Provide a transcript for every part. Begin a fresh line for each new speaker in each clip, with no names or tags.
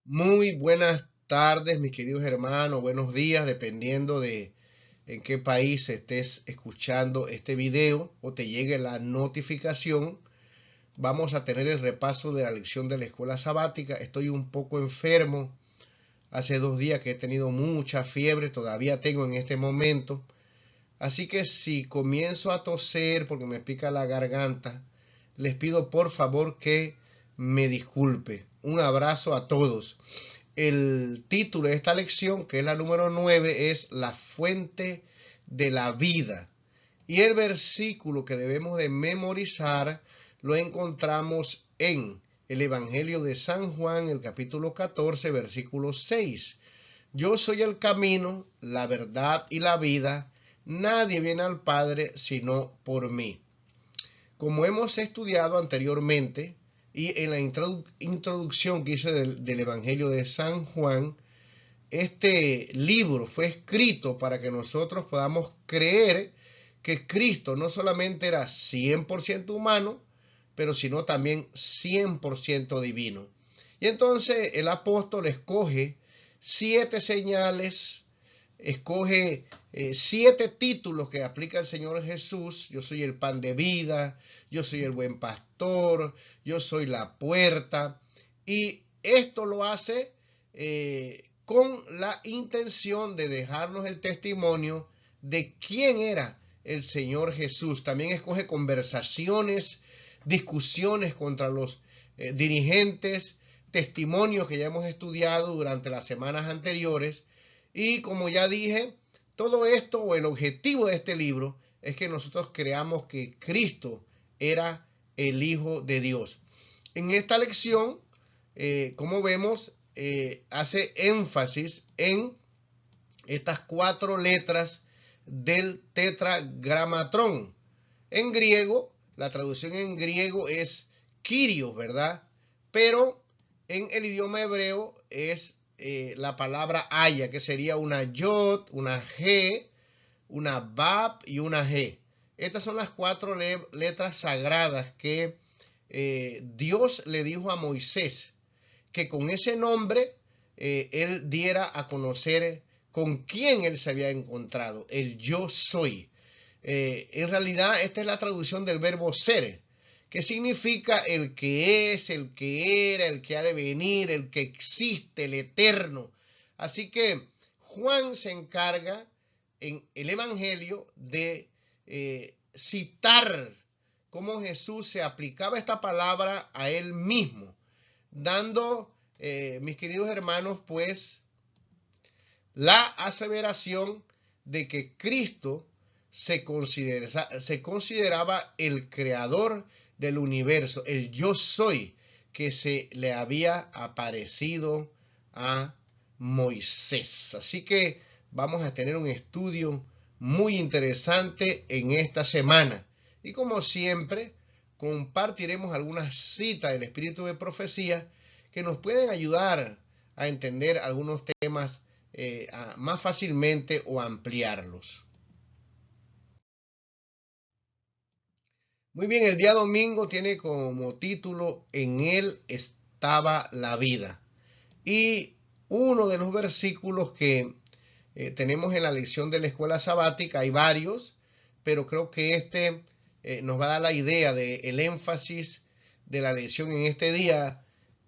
Muy buenas tardes, mis queridos hermanos, buenos días, dependiendo de en qué país estés escuchando este video o te llegue la notificación. Vamos a tener el repaso de la lección de la escuela sabática. Estoy un poco enfermo. Hace 2 días que he tenido mucha fiebre, todavía tengo en este momento. Así que si comienzo a toser porque me pica la garganta, les pido por favor que me disculpe. Un abrazo a todos. El título de esta lección, que es la número 9, es La fuente de la vida. Y el versículo que debemos de memorizar lo encontramos en el Evangelio de San Juan, el capítulo 14, versículo 6. Yo soy el camino, la verdad y la vida. Nadie viene al Padre sino por mí. Como hemos estudiado anteriormente y en la introducción que hice del Evangelio de San Juan, este libro fue escrito para que nosotros podamos creer que Cristo no solamente era 100% humano, pero sino también 100% divino. Y entonces el apóstol escoge 7 señales, escoge 7 títulos que aplica el Señor Jesús. Yo soy el pan de vida, yo soy el buen pastor, yo soy la puerta. Y esto lo hace con la intención de dejarnos el testimonio de quién era el Señor Jesús. También escoge conversaciones, discusiones contra los dirigentes, testimonios que ya hemos estudiado durante las semanas anteriores. Y como ya dije, todo esto o el objetivo de este libro es que nosotros creamos que Cristo era el Hijo de Dios. En esta lección, como vemos, hace énfasis en estas 4 letras del tetragramatrón. En griego, la traducción en griego es Kyrios, ¿verdad? Pero en el idioma hebreo es la palabra haya, que sería una yod, una g, una bab y una g. Estas son las 4 letras sagradas que Dios le dijo a Moisés que con ese nombre él diera a conocer con quién él se había encontrado, el yo soy. En realidad esta es la traducción del verbo ser, que significa el que es, el que era, el que ha de venir, el que existe, el eterno. Así que Juan se encarga en el Evangelio de citar cómo Jesús se aplicaba esta palabra a él mismo, dando, mis queridos hermanos, pues la aseveración de que Cristo se consideraba el creador del universo, el yo soy, que se le había aparecido a Moisés. Así que vamos a tener un estudio muy interesante en esta semana. Y como siempre, compartiremos algunas citas del Espíritu de Profecía que nos pueden ayudar a entender algunos temas más fácilmente o ampliarlos. Muy bien, el día domingo tiene como título En él estaba la vida. Y uno de los versículos que tenemos en la lección de la escuela sabática, hay varios, pero creo que este nos va a dar la idea del énfasis de la lección en este día,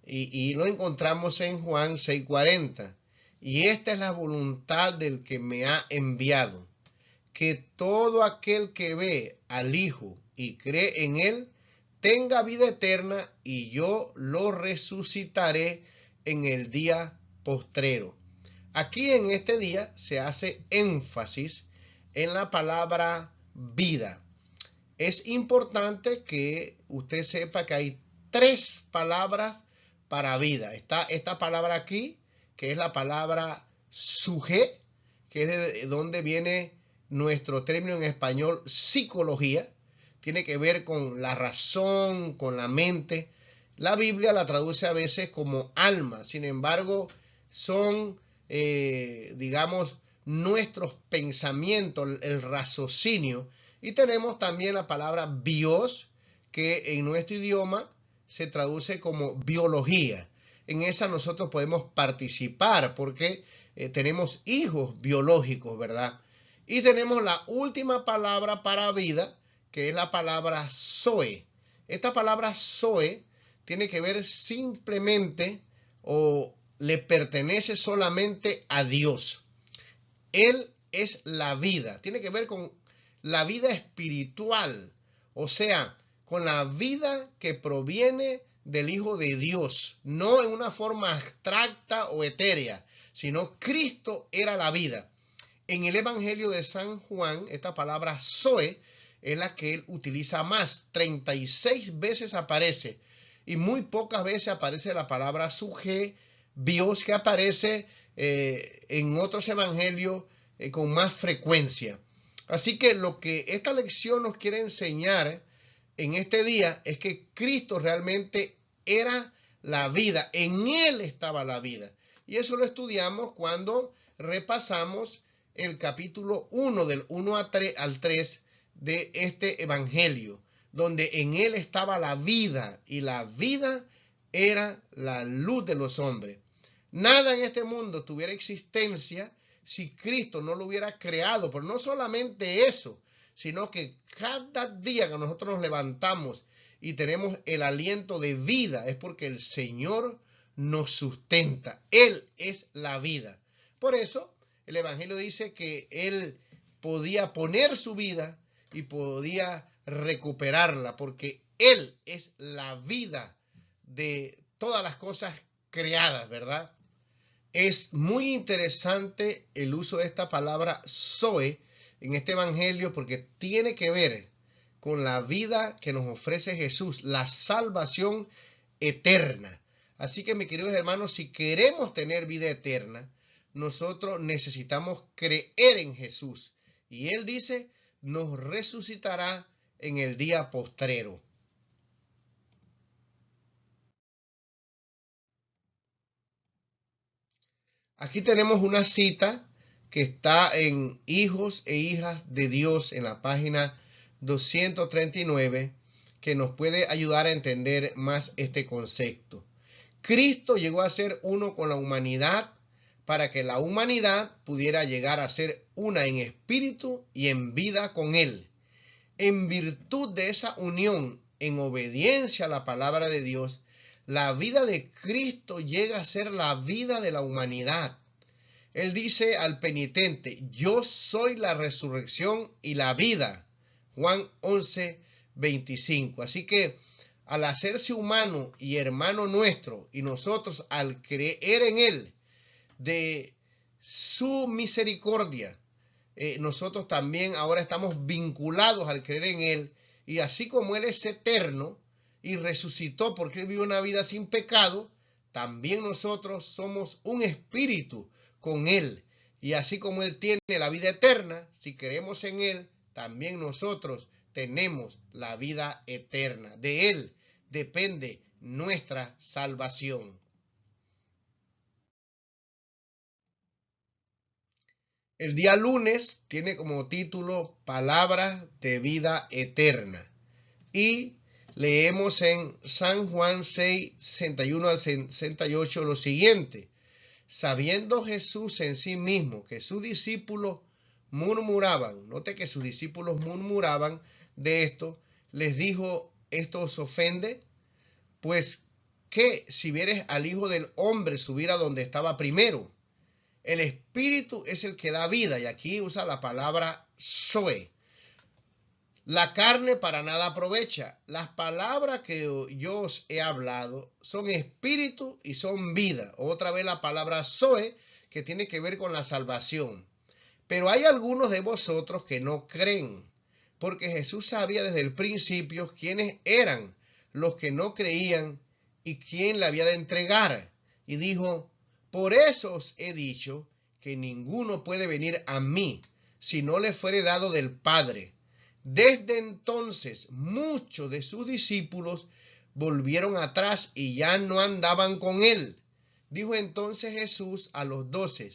y lo encontramos en Juan 6:40. Y esta es la voluntad del que me ha enviado, que todo aquel que ve al Hijo y cree en él tenga vida eterna, y yo lo resucitaré en el día postrero. Aquí en este día se hace énfasis en la palabra vida. Es importante que usted sepa que hay 3 palabras para vida. Está esta palabra aquí, que es la palabra suje, que es de donde viene nuestro término en español psicología. Tiene que ver con la razón, con la mente. La Biblia la traduce a veces como alma. Sin embargo, son, digamos, nuestros pensamientos, el raciocinio. Y tenemos también la palabra bios, que en nuestro idioma se traduce como biología. en esa nosotros podemos participar porque tenemos hijos biológicos, ¿verdad? Y tenemos la última palabra para vida, que es la palabra Zoe. Esta palabra Zoe tiene que ver simplemente o le pertenece solamente a Dios. Él es la vida, tiene que ver con la vida espiritual, o sea, con la vida que proviene del Hijo de Dios, no en una forma abstracta o etérea, sino Cristo era la vida. En el Evangelio de San Juan, esta palabra Zoe es la que él utiliza más. 36 veces aparece y muy pocas veces aparece la palabra suje, bios, que aparece en otros evangelios con más frecuencia. Así que lo que esta lección nos quiere enseñar en este día es que Cristo realmente era la vida, en Él estaba la vida. Y eso lo estudiamos cuando repasamos el capítulo 1, del 1 al 3 de este evangelio, donde en Él estaba la vida y la vida era la luz de los hombres. Nada en este mundo tuviera existencia si Cristo no lo hubiera creado, pero no solamente eso, sino que cada día que nosotros nos levantamos y tenemos el aliento de vida es porque el Señor nos sustenta. Él es la vida. Por eso el Evangelio dice que Él podía poner su vida y podía recuperarla, porque Él es la vida de todas las cosas creadas, ¿verdad? Es muy interesante el uso de esta palabra Zoe en este evangelio porque tiene que ver con la vida que nos ofrece Jesús, la salvación eterna. Así que, mis queridos hermanos, si queremos tener vida eterna, nosotros necesitamos creer en Jesús. Y Él dice, nos resucitará en el día postrero. Aquí tenemos una cita que está en Hijos e Hijas de Dios en la página 239, que nos puede ayudar a entender más este concepto. Cristo llegó a ser uno con la humanidad para que la humanidad pudiera llegar a ser una en espíritu y en vida con Él. En virtud de esa unión, en obediencia a la palabra de Dios, la vida de Cristo llega a ser la vida de la humanidad. Él dice al penitente, yo soy la resurrección y la vida. Juan 11:25. Así que al hacerse humano y hermano nuestro, y nosotros al creer en Él, de su misericordia, nosotros también ahora estamos vinculados al creer en Él, y así como Él es eterno y resucitó porque Él vivió una vida sin pecado, también nosotros somos un espíritu con Él. Y así como Él tiene la vida eterna, si creemos en Él, también nosotros tenemos la vida eterna. De Él depende nuestra salvación. El día lunes tiene como título Palabras de vida eterna. Y leemos en San Juan 6, 61 al 68 lo siguiente. Sabiendo Jesús en sí mismo que sus discípulos murmuraban, note que sus discípulos murmuraban de esto, les dijo, ¿esto os ofende? Pues, ¿qué si vieres al Hijo del Hombre subir a donde estaba primero? El Espíritu es el que da vida, y aquí usa la palabra Zoe. La carne para nada aprovecha. Las palabras que yo os he hablado son espíritu y son vida. Otra vez la palabra Zoe, que tiene que ver con la salvación. Pero hay algunos de vosotros que no creen, porque Jesús sabía desde el principio quiénes eran los que no creían y quién le había de entregar. Y dijo, por eso os he dicho que ninguno puede venir a mí si no le fuere dado del Padre. Desde entonces muchos de sus discípulos volvieron atrás y ya no andaban con él. Dijo entonces Jesús a los 12,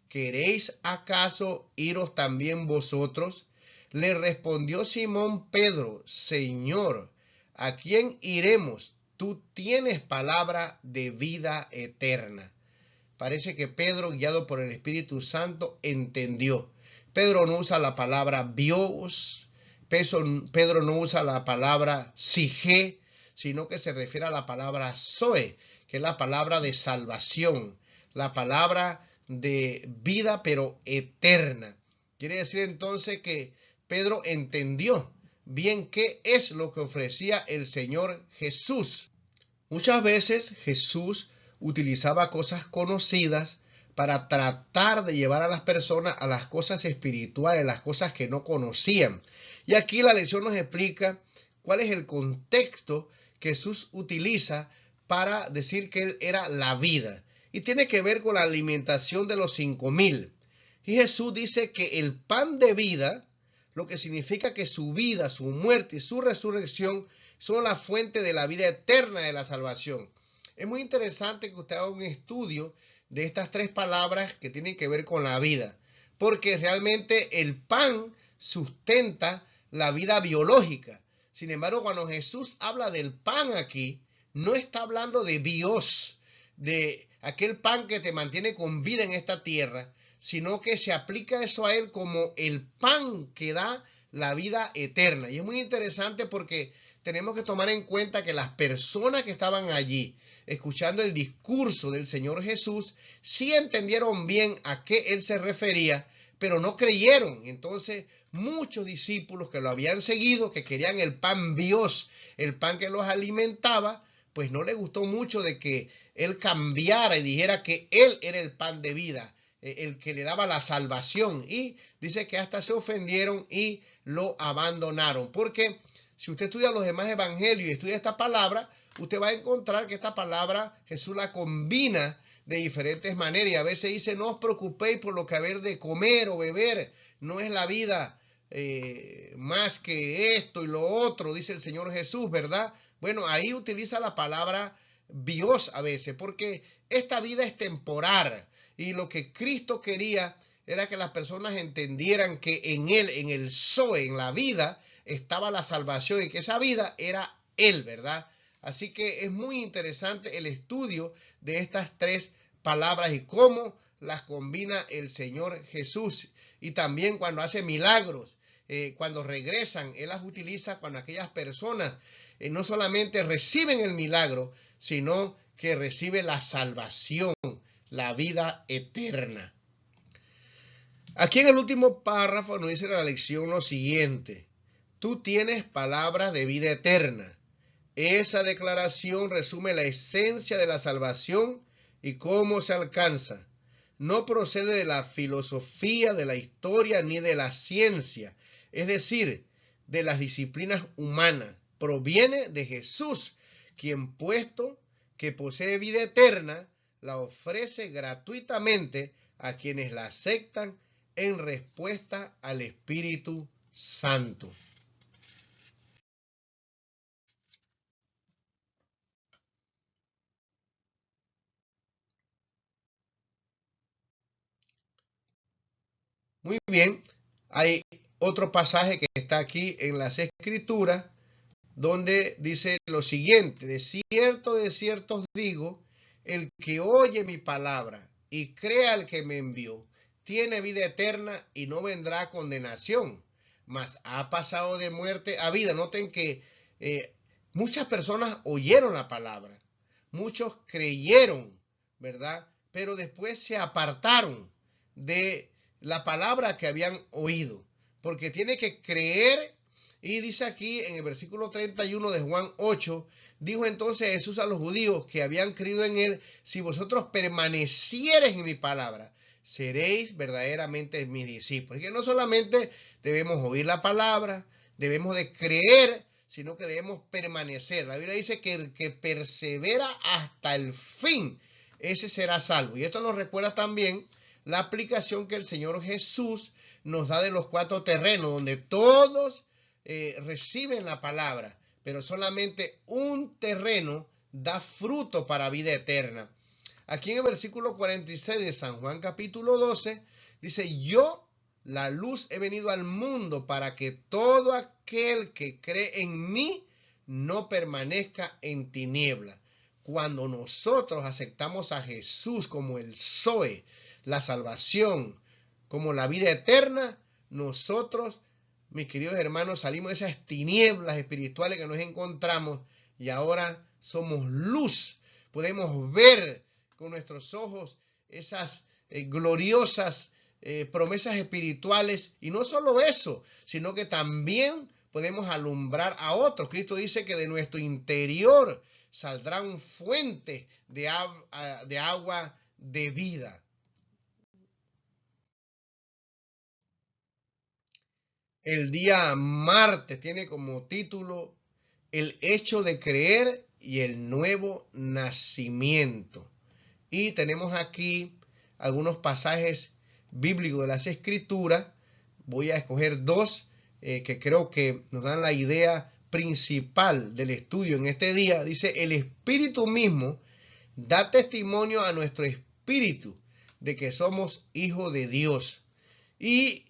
¿queréis acaso iros también vosotros? Le respondió Simón Pedro, Señor, ¿a quién iremos? tú tienes palabra de vida eterna. Parece que Pedro, guiado por el Espíritu Santo, entendió. Pedro no usa la palabra bios, Pedro no usa la palabra sige, sino que se refiere a la palabra zoe, que es la palabra de salvación, la palabra de vida pero eterna. Quiere decir entonces que Pedro entendió bien qué es lo que ofrecía el Señor Jesús. Muchas veces Jesús utilizaba cosas conocidas para tratar de llevar a las personas a las cosas espirituales, las cosas que no conocían. Y aquí la lección nos explica cuál es el contexto que Jesús utiliza para decir que Él era la vida. Y tiene que ver con la alimentación de los 5,000. Y Jesús dice que el pan de vida, lo que significa que su vida, su muerte y su resurrección son la fuente de la vida eterna de la salvación. Es muy interesante que usted haga un estudio de estas tres palabras que tienen que ver con la vida, porque realmente el pan sustenta la vida biológica. Sin embargo, cuando Jesús habla del pan aquí, no está hablando de bios, de aquel pan que te mantiene con vida en esta tierra, sino que se aplica eso a él como el pan que da la vida eterna. Y es muy interesante porque tenemos que tomar en cuenta que las personas que estaban allí escuchando el discurso del Señor Jesús sí entendieron bien a qué Él se refería, pero no creyeron. Entonces muchos discípulos que lo habían seguido, que querían el pan bios, el pan que los alimentaba, pues no les gustó mucho de que Él cambiara y dijera que Él era el pan de vida, el que le daba la salvación. Y dice que hasta se ofendieron y lo abandonaron, porque si usted estudia los demás evangelios y estudia esta palabra, usted va a encontrar que esta palabra Jesús la combina de diferentes maneras. Y a veces dice, no os preocupéis por lo que haber de comer o beber. No es la vida más que esto y lo otro, dice el Señor Jesús, ¿verdad? Bueno, ahí utiliza la palabra bios a veces, porque esta vida es temporal. Y lo que Cristo quería era que las personas entendieran que en Él, en el Zoe, en la vida, estaba la salvación y que esa vida era Él, ¿verdad? Así que es muy interesante el estudio de estas tres palabras y cómo las combina el Señor Jesús. Y también cuando hace milagros, cuando regresan, Él las utiliza cuando aquellas personas no solamente reciben el milagro, sino que reciben la salvación, la vida eterna. Aquí en el último párrafo nos dice la lección lo siguiente: tú tienes palabras de vida eterna. Esa declaración resume la esencia de la salvación y cómo se alcanza. No procede de la filosofía, de la historia ni de la ciencia, es decir, de las disciplinas humanas. Proviene de Jesús, quien, puesto que posee vida eterna, la ofrece gratuitamente a quienes la aceptan en respuesta al Espíritu Santo. Muy bien, hay otro pasaje que está aquí en las Escrituras donde dice lo siguiente: de cierto os digo, el que oye mi palabra y crea al que me envió, tiene vida eterna y no vendrá a condenación, mas ha pasado de muerte a vida. Noten que muchas personas oyeron la palabra, muchos creyeron, ¿verdad? Pero después se apartaron de la palabra que habían oído, porque tiene que creer. Y dice aquí en el versículo 31 de Juan 8, dijo entonces Jesús a los judíos que habían creído en él: si vosotros permaneciereis en mi palabra, seréis verdaderamente mis discípulos. Y que no solamente debemos oír la palabra, debemos de creer, sino que debemos permanecer. La Biblia dice que el que persevera hasta el fin, ese será salvo. Y esto nos recuerda también la aplicación que el Señor Jesús nos da de los 4 terrenos, donde todos reciben la palabra, pero solamente un terreno da fruto para vida eterna. Aquí en el versículo 46 de San Juan capítulo 12 dice: yo, la luz, he venido al mundo para que todo aquel que cree en mí no permanezca en tiniebla. Cuando nosotros aceptamos a Jesús como el Zoe, la salvación, como la vida eterna, nosotros, mis queridos hermanos, salimos de esas tinieblas espirituales que nos encontramos y ahora somos luz. Podemos ver con nuestros ojos esas gloriosas promesas espirituales, y no solo eso, sino que también podemos alumbrar a otros. Cristo dice que de nuestro interior saldrán fuentes de agua de vida. El día martes tiene como título El hecho de creer y el nuevo nacimiento. Y tenemos aquí algunos pasajes bíblicos de las Escrituras. Voy a escoger dos que creo que nos dan la idea principal del estudio en este día. Dice, el Espíritu mismo da testimonio a nuestro espíritu de que somos hijos de Dios. Y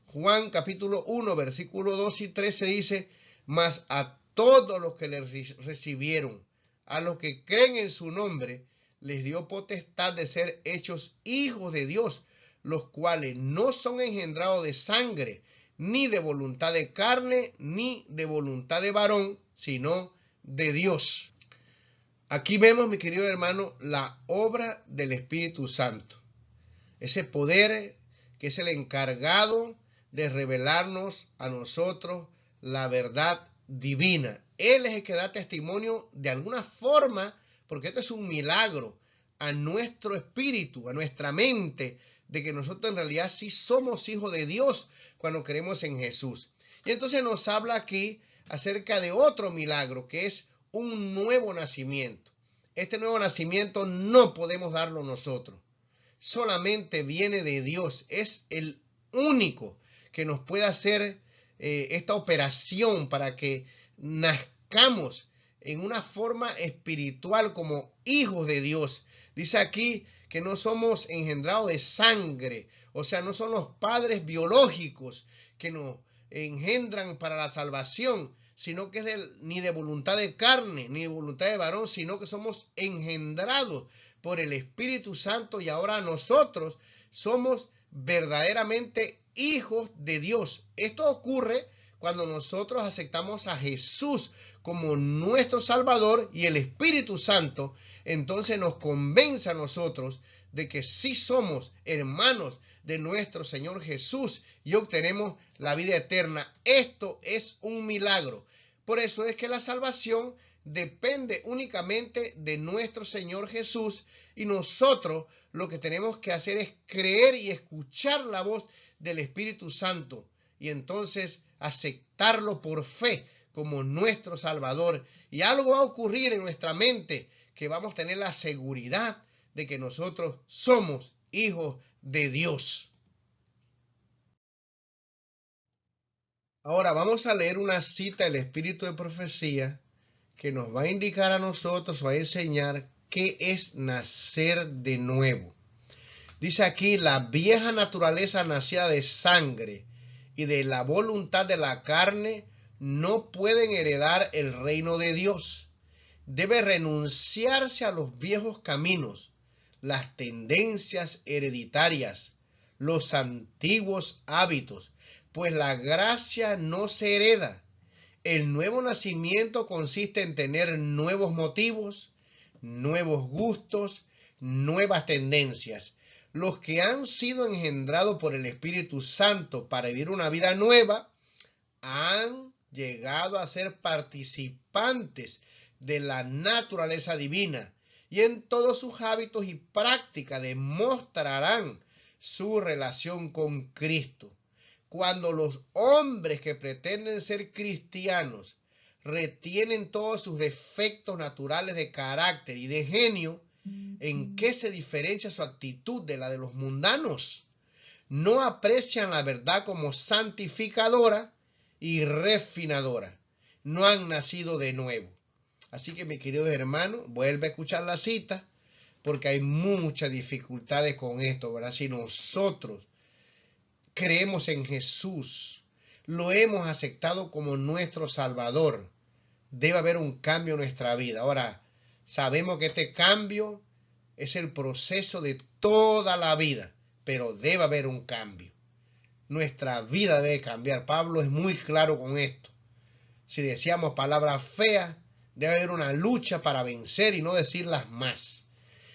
Juan capítulo 1, versículo 2 y 13 dice, mas a todos los que le recibieron, a los que creen en su nombre, les dio potestad de ser hechos hijos de Dios, los cuales no son engendrados de sangre, ni de voluntad de carne, ni de voluntad de varón, sino de Dios. Aquí vemos, mi querido hermano, la obra del Espíritu Santo. Ese poder que es el encargado de revelarnos a nosotros la verdad divina. Él es el que da testimonio de alguna forma, porque esto es un milagro, a nuestro espíritu, a nuestra mente, de que nosotros en realidad sí somos hijos de Dios cuando creemos en Jesús. Y entonces nos habla aquí acerca de otro milagro, que es un nuevo nacimiento. Este nuevo nacimiento no podemos darlo nosotros. Solamente viene de Dios. Es el único que nos puede hacer esta operación para que nazcamos en una forma espiritual como hijos de Dios. Dice aquí que no somos engendrados de sangre, o sea, no son los padres biológicos que nos engendran para la salvación, sino que es ni de voluntad de carne, ni de voluntad de varón, sino que somos engendrados por el Espíritu Santo, y ahora nosotros somos verdaderamente hijos de Dios. Esto ocurre cuando nosotros aceptamos a Jesús como nuestro Salvador, y el Espíritu Santo entonces nos convence a nosotros de que sí somos hermanos de nuestro Señor Jesús y obtenemos la vida eterna. Esto es un milagro. Por eso es que la salvación depende únicamente de nuestro Señor Jesús, y nosotros lo que tenemos que hacer es creer y escuchar la voz del Espíritu Santo y entonces aceptarlo por fe como nuestro Salvador. Y algo va a ocurrir en nuestra mente, que vamos a tener la seguridad de que nosotros somos hijos de Dios. Ahora vamos a leer una cita del Espíritu de Profecía que nos va a indicar a nosotros, va a enseñar qué es nacer de nuevo. Dice aquí, la vieja naturaleza nacida de sangre y de la voluntad de la carne no pueden heredar el reino de Dios. Debe renunciarse a los viejos caminos, las tendencias hereditarias, los antiguos hábitos, pues la gracia no se hereda. El nuevo nacimiento consiste en tener nuevos motivos, nuevos gustos, nuevas tendencias. Los que han sido engendrados por el Espíritu Santo para vivir una vida nueva han llegado a ser participantes de la naturaleza divina, y en todos sus hábitos y prácticas demostrarán su relación con Cristo. Cuando los hombres que pretenden ser cristianos retienen todos sus defectos naturales de carácter y de genio, ¿en qué se diferencia su actitud de la de los mundanos? No aprecian la verdad como santificadora y refinadora. No han nacido de nuevo. Así que, mis queridos hermanos, vuelve a escuchar la cita, porque hay muchas dificultades con esto, ¿verdad? Si nosotros creemos en Jesús, lo hemos aceptado como nuestro Salvador, debe haber un cambio en nuestra vida. Ahora, sabemos que este cambio es el proceso de toda la vida, pero debe haber un cambio. Nuestra vida debe cambiar. Pablo es muy claro con esto. Si decíamos palabras feas, debe haber una lucha para vencer y no decirlas más.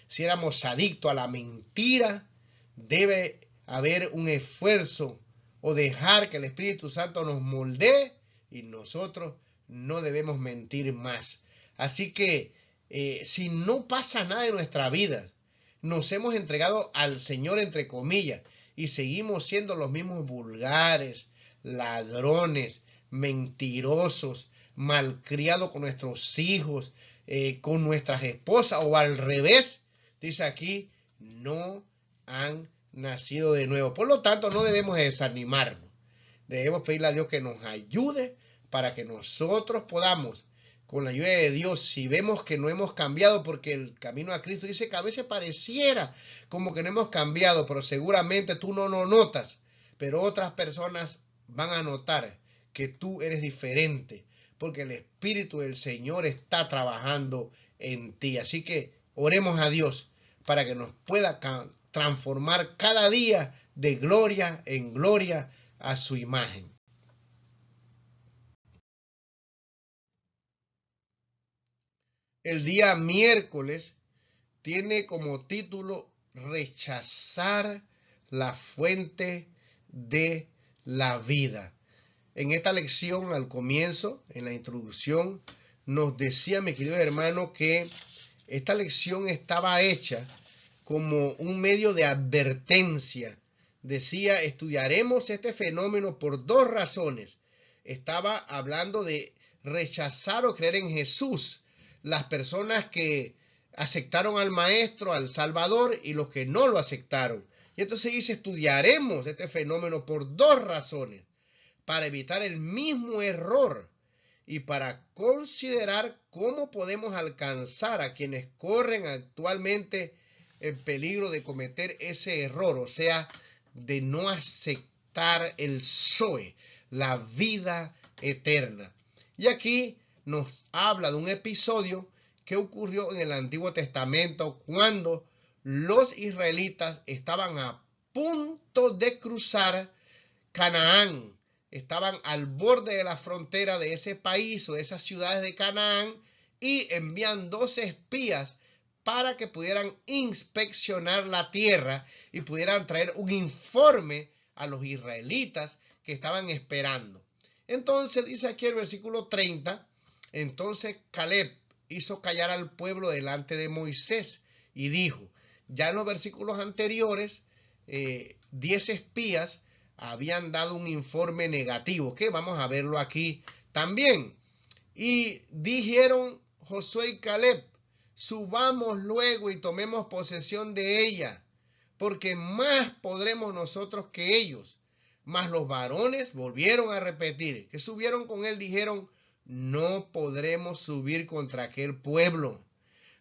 Si éramos adictos a la mentira, debe haber un esfuerzo o dejar que el Espíritu Santo nos moldee y nosotros no debemos mentir más. Así que si no pasa nada en nuestra vida, nos hemos entregado al Señor entre comillas y seguimos siendo los mismos vulgares, ladrones, mentirosos, malcriados con nuestros hijos, con nuestras esposas o al revés, dice aquí, no han nacido de nuevo. Por lo tanto, no debemos desanimarnos. Debemos pedirle a Dios que nos ayude para que nosotros podamos, con la ayuda de Dios, si vemos que no hemos cambiado, porque el camino a Cristo dice que a veces pareciera como que no hemos cambiado, pero seguramente tú no lo notas, pero otras personas van a notar que tú eres diferente, porque el Espíritu del Señor está trabajando en ti. Así que oremos a Dios para que nos pueda transformar cada día de gloria en gloria a su imagen. El día miércoles tiene como título Rechazar la fuente de la vida. En esta lección, al comienzo, en la introducción, nos decía mi querido hermano que esta lección estaba hecha como un medio de advertencia. Decía, estudiaremos este fenómeno por dos razones. Estaba hablando de rechazar o creer en Jesús, las personas que aceptaron al Maestro, al Salvador, y los que no lo aceptaron. Y entonces dice, estudiaremos este fenómeno por dos razones, para evitar el mismo error y para considerar cómo podemos alcanzar a quienes corren actualmente el peligro de cometer ese error, o sea, de no aceptar el Zoe, la vida eterna. Y aquí nos habla de un episodio que ocurrió en el Antiguo Testamento cuando los israelitas estaban a punto de cruzar Canaán. Estaban al borde de la frontera de ese país o de esas ciudades de Canaán y envían 12 espías para que pudieran inspeccionar la tierra y pudieran traer un informe a los israelitas que estaban esperando. Entonces dice aquí el versículo 30, entonces Caleb hizo callar al pueblo delante de Moisés y dijo, ya en los versículos anteriores, 10 espías habían dado un informe negativo, que vamos a verlo aquí también. Y dijeron Josué y Caleb, subamos luego y tomemos posesión de ella, porque más podremos nosotros que ellos. Mas los varones volvieron a repetir, que subieron con él, dijeron, no podremos subir contra aquel pueblo,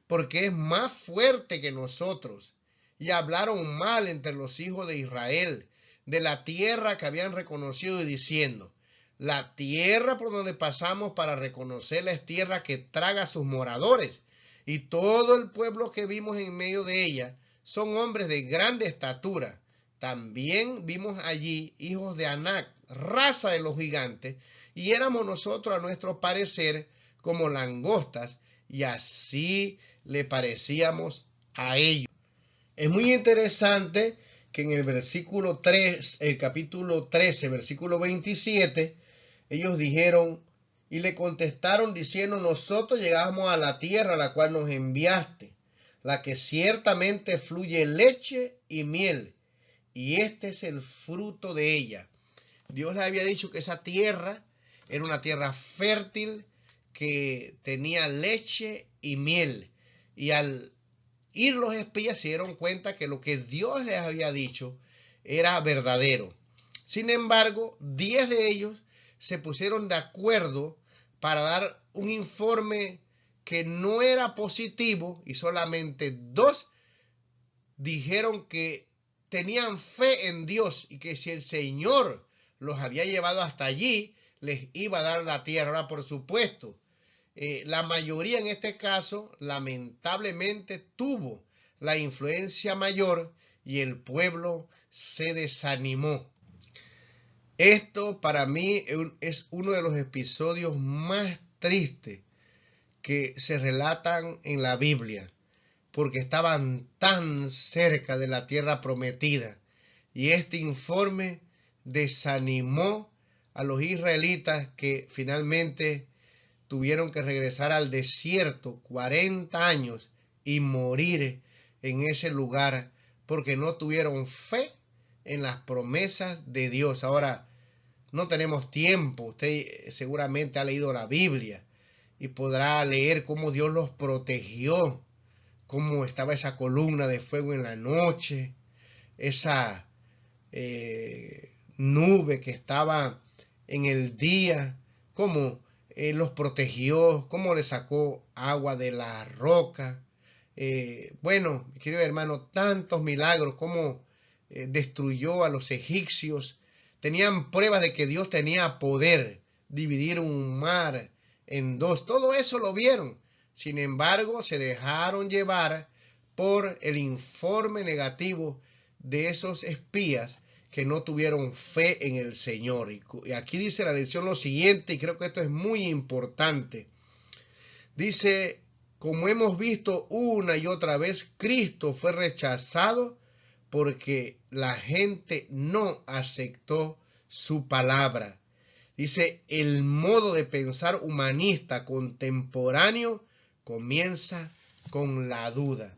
porque es más fuerte que nosotros. Y hablaron mal entre los hijos de Israel, de la tierra que habían reconocido y diciendo, la tierra por donde pasamos para reconocerla es tierra que traga a sus moradores, y todo el pueblo que vimos en medio de ella son hombres de grande estatura. También vimos allí hijos de Anac, raza de los gigantes, y éramos nosotros a nuestro parecer como langostas, y así le parecíamos a ellos. Es muy interesante que en el versículo 3, el capítulo 13, versículo 27, ellos dijeron y le contestaron diciendo, nosotros llegamos a la tierra a la cual nos enviaste, la que ciertamente fluye leche y miel, y este es el fruto de ella. Dios les había dicho que esa tierra era una tierra fértil que tenía leche y miel, y al ir los espías se dieron cuenta que lo que Dios les había dicho era verdadero. Sin embargo, 10 de ellos se pusieron de acuerdo para dar un informe que no era positivo y solamente 2 dijeron que tenían fe en Dios y que si el Señor los había llevado hasta allí, les iba a dar la tierra. Ahora, por supuesto, la mayoría en este caso lamentablemente tuvo la influencia mayor y el pueblo se desanimó. Esto para mí es uno de los episodios más tristes que se relatan en la Biblia, porque estaban tan cerca de la tierra prometida, y este informe desanimó a los israelitas, que finalmente tuvieron que regresar al desierto 40 años y morir en ese lugar porque no tuvieron fe en las promesas de Dios. Ahora, no tenemos tiempo. Usted seguramente ha leído la Biblia y podrá leer cómo Dios los protegió, cómo estaba esa columna de fuego en la noche, esa nube que estaba en el día, cómo los protegió, cómo le sacó agua de la roca. Bueno, mi querido hermano, tantos milagros, cómo destruyó a los egipcios. Tenían pruebas de que Dios tenía poder, dividir un mar en dos. Todo eso lo vieron. Sin embargo, se dejaron llevar por el informe negativo de esos espías que no tuvieron fe en el Señor. Y aquí dice la lección lo siguiente, y creo que esto es muy importante. Dice, como hemos visto una y otra vez, Cristo fue rechazado porque la gente no aceptó su palabra. Dice, el modo de pensar humanista contemporáneo comienza con la duda.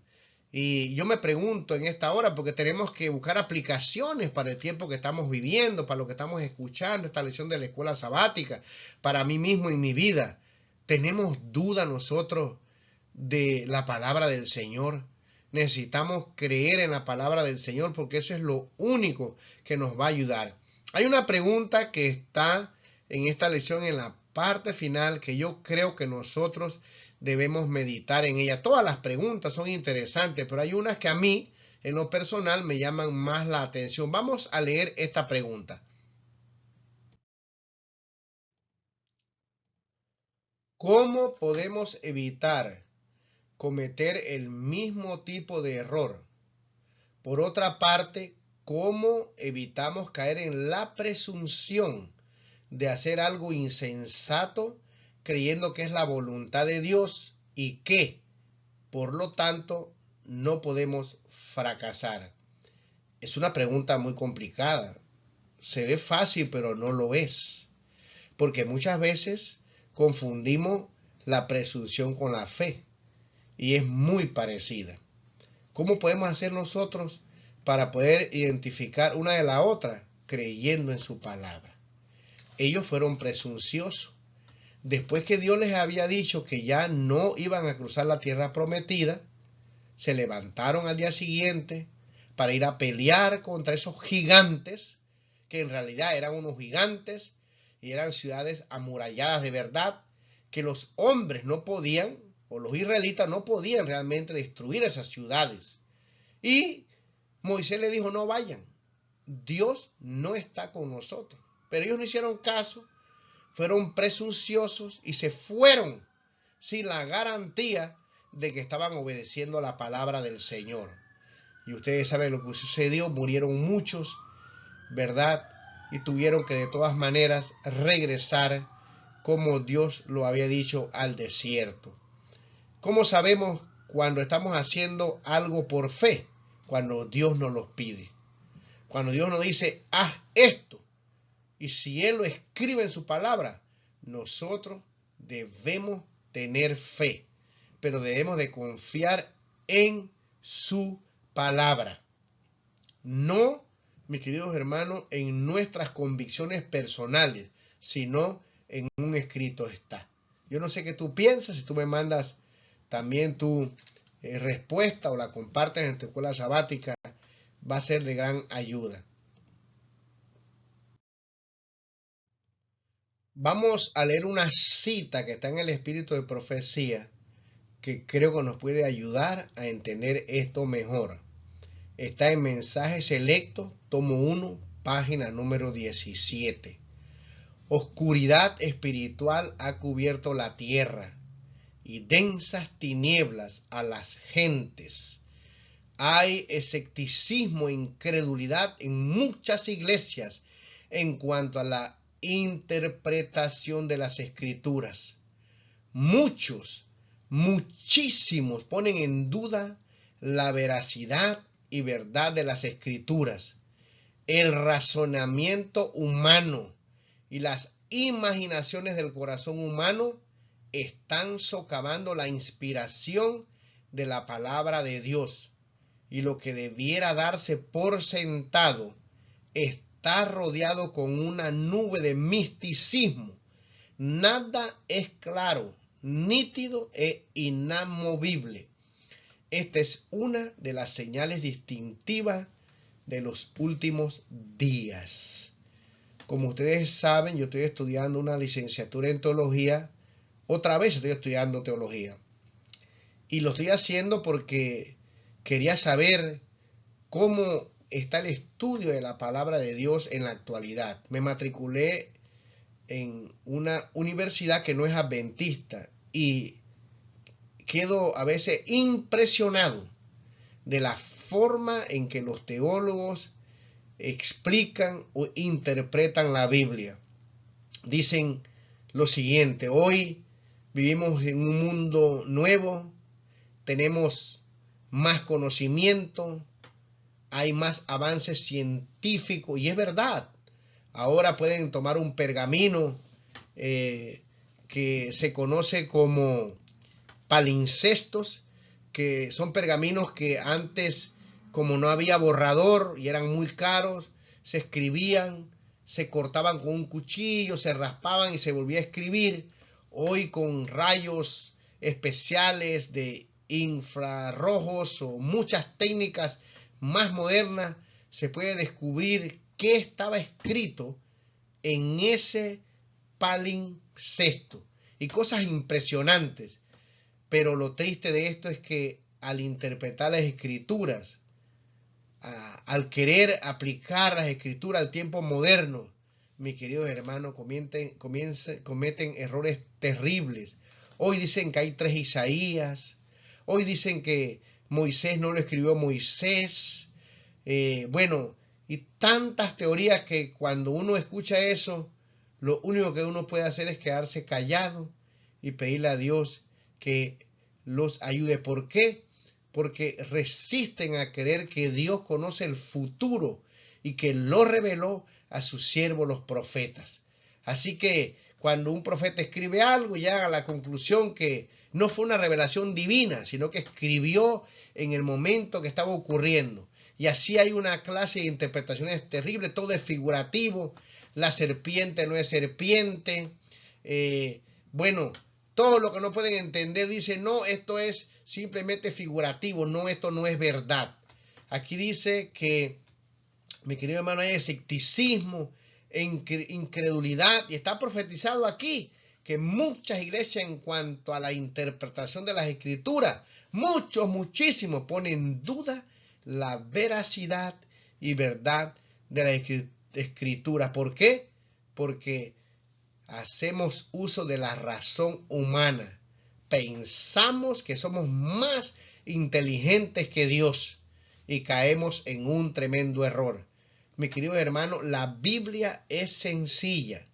Y yo me pregunto en esta hora, porque tenemos que buscar aplicaciones para el tiempo que estamos viviendo, para lo que estamos escuchando, esta lección de la escuela sabática, para mí mismo y mi vida. ¿Tenemos duda nosotros de la palabra del Señor? Necesitamos creer en la palabra del Señor, porque eso es lo único que nos va a ayudar. Hay una pregunta que está en esta lección, en la parte final, que yo creo que nosotros debemos meditar en ella. Todas las preguntas son interesantes, pero hay unas que a mí, en lo personal, me llaman más la atención. Vamos a leer esta pregunta. ¿Cómo podemos evitar cometer el mismo tipo de error? Por otra parte, ¿cómo evitamos caer en la presunción de hacer algo insensato creyendo que es la voluntad de Dios y que, por lo tanto, no podemos fracasar? Es una pregunta muy complicada. Se ve fácil, pero no lo es. Porque muchas veces confundimos la presunción con la fe. Y es muy parecida. ¿Cómo podemos hacer nosotros para poder identificar una de la otra? Creyendo en su palabra. Ellos fueron presunciosos. Después que Dios les había dicho que ya no iban a cruzar la tierra prometida, se levantaron al día siguiente para ir a pelear contra esos gigantes, que en realidad eran unos gigantes y eran ciudades amuralladas de verdad, que los hombres no podían, o los israelitas no podían realmente destruir esas ciudades. Y Moisés le dijo, no vayan, Dios no está con nosotros. Pero ellos no hicieron caso, fueron presunciosos y se fueron sin la garantía de que estaban obedeciendo a la palabra del Señor. Y ustedes saben lo que sucedió, murieron muchos, ¿verdad? Y tuvieron que de todas maneras regresar como Dios lo había dicho al desierto. ¿Cómo sabemos cuando estamos haciendo algo por fe? Cuando Dios nos lo pide. Cuando Dios nos dice, haz esto. Y si Él lo escribe en su palabra, nosotros debemos tener fe. Pero debemos de confiar en su palabra. No, mis queridos hermanos, en nuestras convicciones personales, sino en un escrito está. Yo no sé qué tú piensas, si tú me mandas también tu respuesta o la compartes en tu escuela sabática, va a ser de gran ayuda. Vamos a leer una cita que está en el espíritu de profecía, que creo que nos puede ayudar a entender esto mejor. Está en Mensajes Selectos, tomo 1, página número 17. Oscuridad espiritual ha cubierto la tierra y densas tinieblas a las gentes. Hay escepticismo e incredulidad en muchas iglesias en cuanto a la interpretación de las Escrituras. Muchísimos ponen en duda la veracidad y verdad de las Escrituras. El razonamiento humano y las imaginaciones del corazón humano están socavando la inspiración de la palabra de Dios. Y lo que debiera darse por sentado está rodeado con una nube de misticismo. Nada es claro, nítido e inamovible. Esta es una de las señales distintivas de los últimos días. Como ustedes saben, yo estoy estudiando una licenciatura en teología. Otra vez estoy estudiando teología. Y lo estoy haciendo porque quería saber cómo está el estudio de la palabra de Dios en la actualidad. Me matriculé en una universidad que no es adventista y quedo a veces impresionado de la forma en que los teólogos explican o interpretan la Biblia. Dicen lo siguiente: hoy vivimos en un mundo nuevo, tenemos más conocimiento, hay más avances científicos, y es verdad. Ahora pueden tomar un pergamino que se conoce como palimpsestos, que son pergaminos que antes, como no había borrador y eran muy caros, se escribían, se cortaban con un cuchillo, se raspaban y se volvía a escribir. Hoy con rayos especiales de infrarrojos o muchas técnicas más modernas se puede descubrir qué estaba escrito en ese palimpsesto y cosas impresionantes. Pero lo triste de esto es que al interpretar las escrituras, al querer aplicar las escrituras al tiempo moderno, mis queridos hermanos, cometen errores terribles. Hoy dicen que hay 3 Isaías, hoy dicen que Moisés no lo escribió Moisés, bueno, y tantas teorías que cuando uno escucha eso, lo único que uno puede hacer es quedarse callado y pedirle a Dios que los ayude. ¿Por qué? Porque resisten a creer que Dios conoce el futuro y que lo reveló a sus siervos los profetas. Así que cuando un profeta escribe algo, llega a la conclusión que no fue una revelación divina, sino que escribió en el momento que estaba ocurriendo. Y así hay una clase de interpretaciones terribles, todo es figurativo, la serpiente no es serpiente, bueno, todo lo que no pueden entender dice, no, esto es simplemente figurativo, no, esto no es verdad. Aquí dice que, mi querido hermano, hay escepticismo, incredulidad, y está profetizado aquí que muchas iglesias en cuanto a la interpretación de las escrituras, muchísimos ponen en duda la veracidad y verdad de las escrituras. ¿Por qué? Porque hacemos uso de la razón humana. Pensamos que somos más inteligentes que Dios y caemos en un tremendo error. Mi querido hermano, la Biblia es sencilla.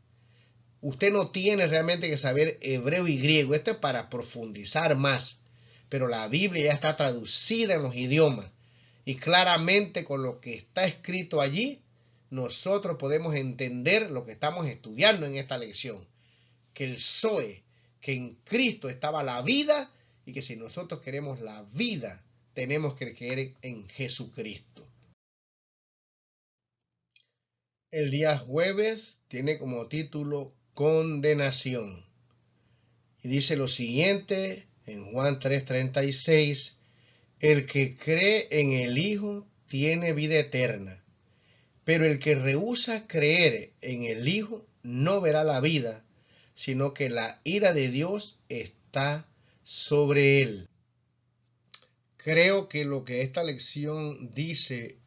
Usted no tiene realmente que saber hebreo y griego. Esto es para profundizar más. Pero la Biblia ya está traducida en los idiomas. Y claramente con lo que está escrito allí, nosotros podemos entender lo que estamos estudiando en esta lección. Que el Zoe, que en Cristo estaba la vida, y que si nosotros queremos la vida, tenemos que creer en Jesucristo. El día jueves tiene como título Condenación. Y dice lo siguiente en Juan 3:36, el que cree en el Hijo tiene vida eterna, pero el que rehúsa creer en el Hijo no verá la vida, sino que la ira de Dios está sobre él. Creo que lo que esta lección dice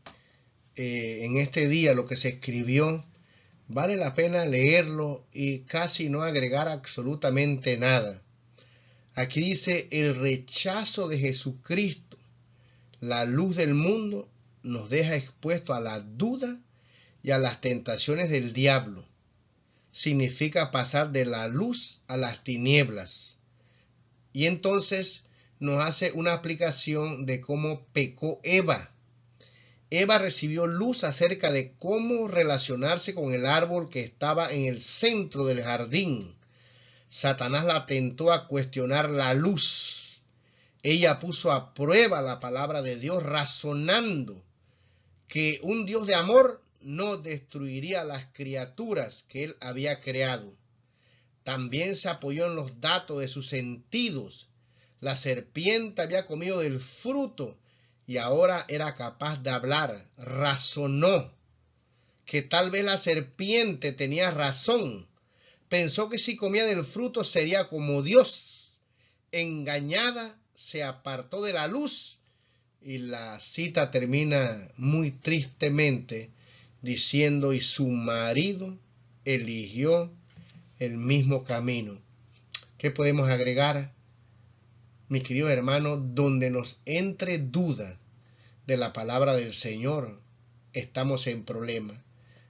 en este día, lo que se escribió, vale la pena leerlo y casi no agregar absolutamente nada. Aquí dice el rechazo de Jesucristo, la luz del mundo, nos deja expuestos a la duda y a las tentaciones del diablo. Significa pasar de la luz a las tinieblas. Y entonces nos hace una aplicación de cómo pecó Eva. Eva recibió luz acerca de cómo relacionarse con el árbol que estaba en el centro del jardín. Satanás la tentó a cuestionar la luz. Ella puso a prueba la palabra de Dios, razonando que un Dios de amor no destruiría a las criaturas que él había creado. También se apoyó en los datos de sus sentidos. La serpiente había comido del fruto y ahora era capaz de hablar. Razonó que tal vez la serpiente tenía razón. Pensó que si comía del fruto sería como Dios. Engañada, se apartó de la luz. Y la cita termina muy tristemente diciendo, y su marido eligió el mismo camino. ¿Qué podemos agregar, mis queridos hermanos? Donde nos entre duda de la palabra del Señor, estamos en problema.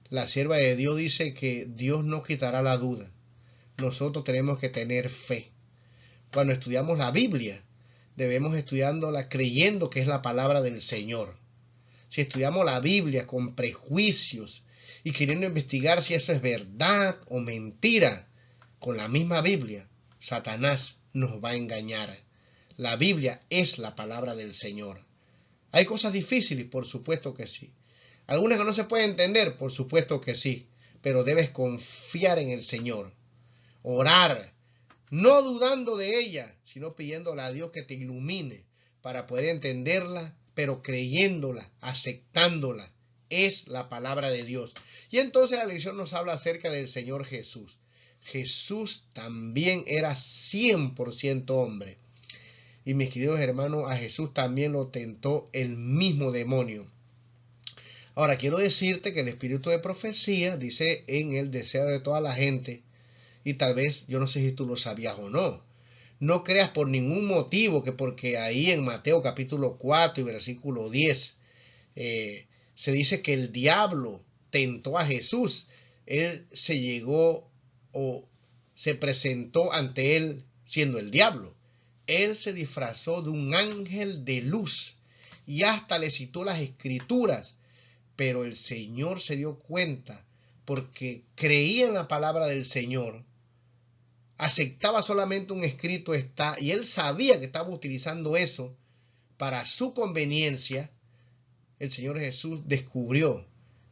La sierva de Dios dice que Dios no quitará la duda. Nosotros tenemos que tener fe. Cuando estudiamos la Biblia, debemos estudiándola creyendo que es la palabra del Señor. Si estudiamos la Biblia con prejuicios y queriendo investigar si eso es verdad o mentira, con la misma Biblia, Satanás nos va a engañar. La Biblia es la palabra del Señor. ¿Hay cosas difíciles? Por supuesto que sí. ¿Algunas que no se pueden entender? Por supuesto que sí. Pero debes confiar en el Señor. Orar, no dudando de ella, sino pidiéndole a Dios que te ilumine para poder entenderla, pero creyéndola, aceptándola. Es la palabra de Dios. Y entonces la lección nos habla acerca del Señor Jesús. Jesús también era 100% hombre. Y mis queridos hermanos, a Jesús también lo tentó el mismo demonio. Ahora, quiero decirte que el espíritu de profecía dice en el deseo de toda la gente, y tal vez, yo no sé si tú lo sabías o no, no creas por ningún motivo que porque ahí en Mateo capítulo 4 y versículo 10 se dice que el diablo tentó a Jesús. Él se llegó o se presentó ante él siendo el diablo. Él se disfrazó de un ángel de luz y hasta le citó las escrituras. Pero el Señor se dio cuenta porque creía en la palabra del Señor. Aceptaba solamente un escrito está y él sabía que estaba utilizando eso para su conveniencia. El Señor Jesús descubrió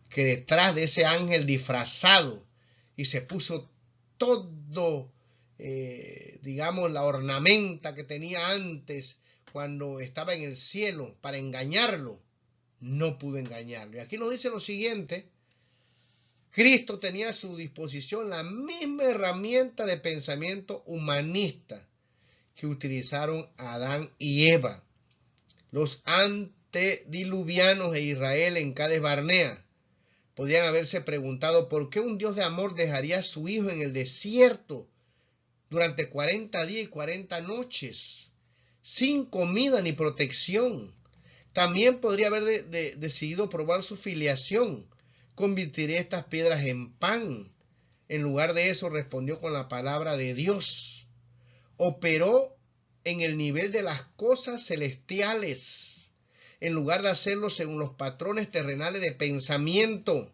que detrás de ese ángel disfrazado y se puso todo, digamos, la ornamenta que tenía antes cuando estaba en el cielo para engañarlo, no pudo engañarlo. Y aquí nos dice lo siguiente: Cristo tenía a su disposición la misma herramienta de pensamiento humanista que utilizaron Adán y Eva, los antediluvianos e Israel en Cades Barnea. Podían haberse preguntado por qué un Dios de amor dejaría a su hijo en el desierto durante 40 días y 40 noches, sin comida ni protección. También podría haber decidido probar su filiación. Convertiré estas piedras en pan. En lugar de eso respondió con la palabra de Dios. Operó en el nivel de las cosas celestiales, en lugar de hacerlo según los patrones terrenales de pensamiento.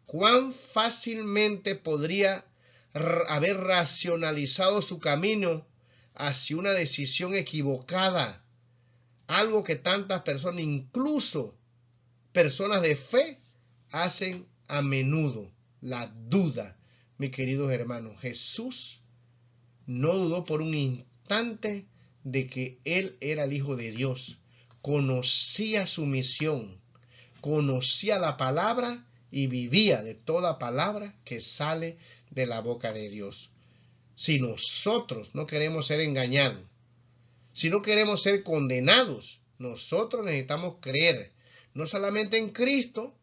¿Cuán fácilmente podría haber racionalizado su camino hacia una decisión equivocada? Algo que tantas personas, incluso personas de fe, hacen a menudo, la duda. Mis queridos hermanos, Jesús no dudó por un instante de que Él era el Hijo de Dios. Conocía su misión, conocía la palabra y vivía de toda palabra que sale de la boca de Dios. Si nosotros no queremos ser engañados, si no queremos ser condenados, nosotros necesitamos creer no solamente en Cristo,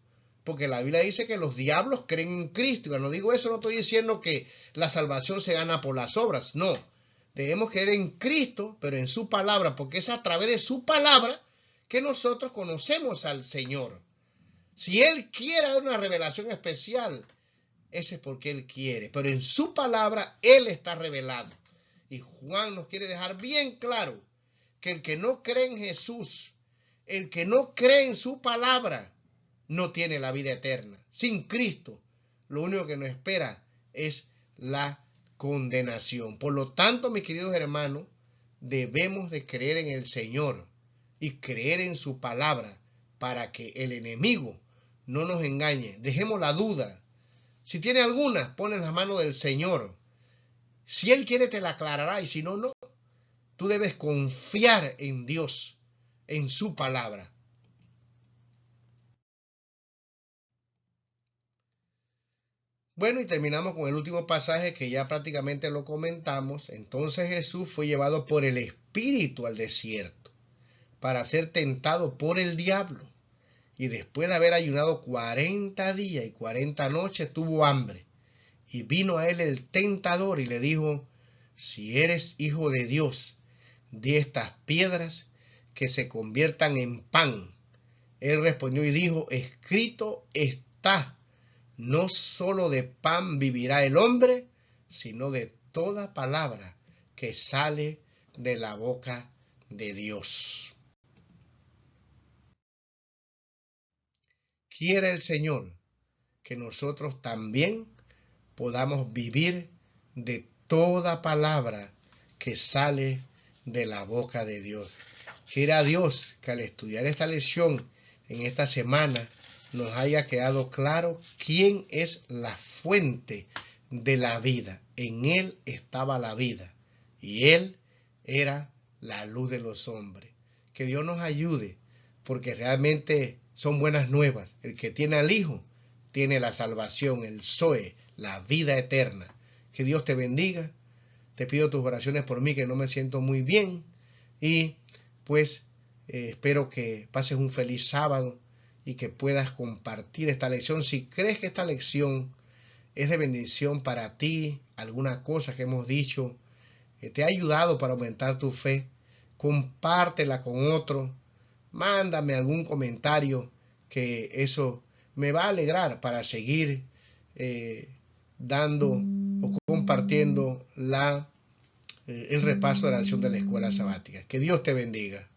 porque la Biblia dice que los diablos creen en Cristo. Y cuando digo eso no estoy diciendo que la salvación se gana por las obras, no. Debemos creer en Cristo, pero en su palabra, porque es a través de su palabra que nosotros conocemos al Señor. Si Él quiere dar una revelación especial, ese es porque Él quiere. Pero en su palabra, Él está revelado. Y Juan nos quiere dejar bien claro que el que no cree en Jesús, el que no cree en su palabra, no tiene la vida eterna. Sin Cristo, lo único que nos espera es la condenación. Por lo tanto, mis queridos hermanos, debemos de creer en el Señor y creer en su palabra para que el enemigo no nos engañe. Dejemos la duda. Si tiene alguna, pon en las manos del Señor. Si Él quiere, te la aclarará, y si no, no. Tú debes confiar en Dios, en su palabra. Bueno, y terminamos con el último pasaje que ya prácticamente lo comentamos. Entonces Jesús fue llevado por el Espíritu al desierto para ser tentado por el diablo. Y después de haber ayunado 40 días y 40 noches, tuvo hambre. Y vino a él el tentador y le dijo: si eres hijo de Dios, di estas piedras que se conviertan en pan. Él respondió y dijo: escrito está, no solo de pan vivirá el hombre, sino de toda palabra que sale de la boca de Dios. Quiere el Señor que nosotros también podamos vivir de toda palabra que sale de la boca de Dios. Quiera Dios que al estudiar esta lección en esta semana nos haya quedado claro quién es la fuente de la vida. En Él estaba la vida y Él era la luz de los hombres. Que Dios nos ayude, porque realmente son buenas nuevas. El que tiene al Hijo tiene la salvación, el Zoe, la vida eterna. Que Dios te bendiga. Te pido tus oraciones por mí, que no me siento muy bien. Y pues espero que pases un feliz sábado y que puedas compartir esta lección. Si crees que esta lección es de bendición para ti, alguna cosa que hemos dicho te ha ayudado para aumentar tu fe, compártela con otro. Mándame algún comentario, que eso me va a alegrar para seguir dando o compartiendo el repaso de la lección de la escuela sabática. Que Dios te bendiga.